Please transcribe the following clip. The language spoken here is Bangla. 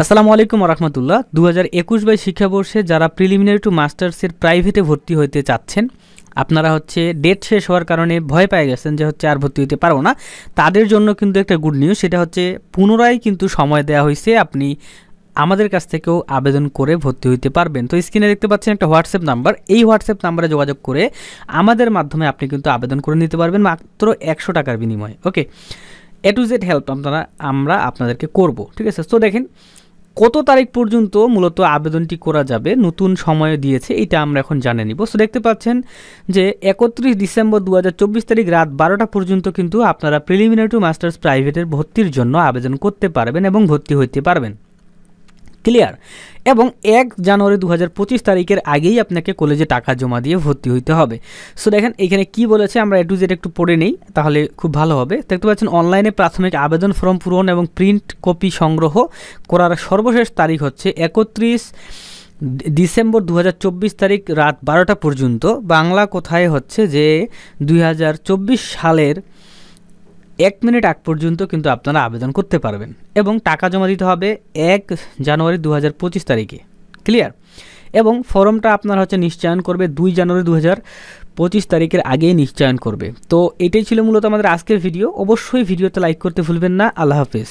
আসসালামু আলাইকুম রহমতুল্লাহ। 2021-22 শিক্ষাবর্ষে যারা প্রিলিমিনারি টু মাস্টার্সের প্রাইভেটে ভর্তি হতে চাচ্ছেন, আপনারা ডেট শেষ হওয়ার কারণে ভয় পেয়ে গেছেন যে আর ভর্তি হতে পারবো না, তাদের জন্য কিন্তু একটা গুড নিউজ। সেটা পুনরায় কিন্তু সময় দেওয়া হয়েছে, আপনি আমাদের কাছ থেকেও আবেদন করে ভর্তি হইতে পারবেন। তো স্ক্রিনে দেখতে পাচ্ছেন একটা হোয়াটসঅ্যাপ নাম্বার, এই হোয়াটসঅ্যাপ নাম্বারে যোগাযোগ করে আমাদের মাধ্যমে আপনি কিন্তু আবেদন করে নিতে পারবেন মাত্র 100 টাকার বিনিময়ে। ওকে, এ টু জেড হেল্প আমরা আপনাদেরকে করব, ঠিক আছে? তো দেখেন কত তারিখ পর্যন্ত মূলত আবেদনটি করা যাবে, নতুন সময় দিয়েছে, এটা আমরা এখন জানে নিব। সো দেখতে পাচ্ছেন যে 31 ডিসেম্বর 2024 তারিখ রাত 12টা পর্যন্ত কিন্তু আপনারা প্রিলিমিনারি টু মাস্টার্স প্রাইভেটের ভর্তির জন্য আবেদন করতে পারবেন এবং ভর্তি হইতে পারবেন। ক্লিয়ার? এবং 1 জানুয়ারি 2025 তারিখের আগেই আপনাকে কলেজে টাকা জমা দিয়ে ভর্তি হইতে হবে। সো দেখেন এখানে কি বলেছে, আমরা এ টু জেড একটু পড়ে নেই, তাহলে খুব ভালো হবে। দেখতে পাচ্ছেন অনলাইনে প্রাথমিক আবেদন ফর্ম পূরণ এবং প্রিন্ট কপি সংগ্রহ করার সর্বশেষ তারিখ 31 ডিসেম্বর 2024 তারিখ রাত 12টা পর্যন্ত। বাংলা কোথায় যে 2024 সালের 1 মিনিট আগ পর্যন্ত কিন্তু আপনারা আবেদন করতে পারবেন এবং টাকা জমা দিতে হবে 1 জানুয়ারি 2025 তারিখে। ক্লিয়ার? এবং ফর্মটা আপনার নিশ্চয়ন করবে 2 জানুয়ারি 2025 তারিখের আগেই নিশ্চয়ন করবে। তো এটাই ছিল মূলত আমাদের আজকের ভিডিও। অবশ্যই ভিডিওতে লাইক করতে ভুলবেন না। আল্লাহ হাফেজ।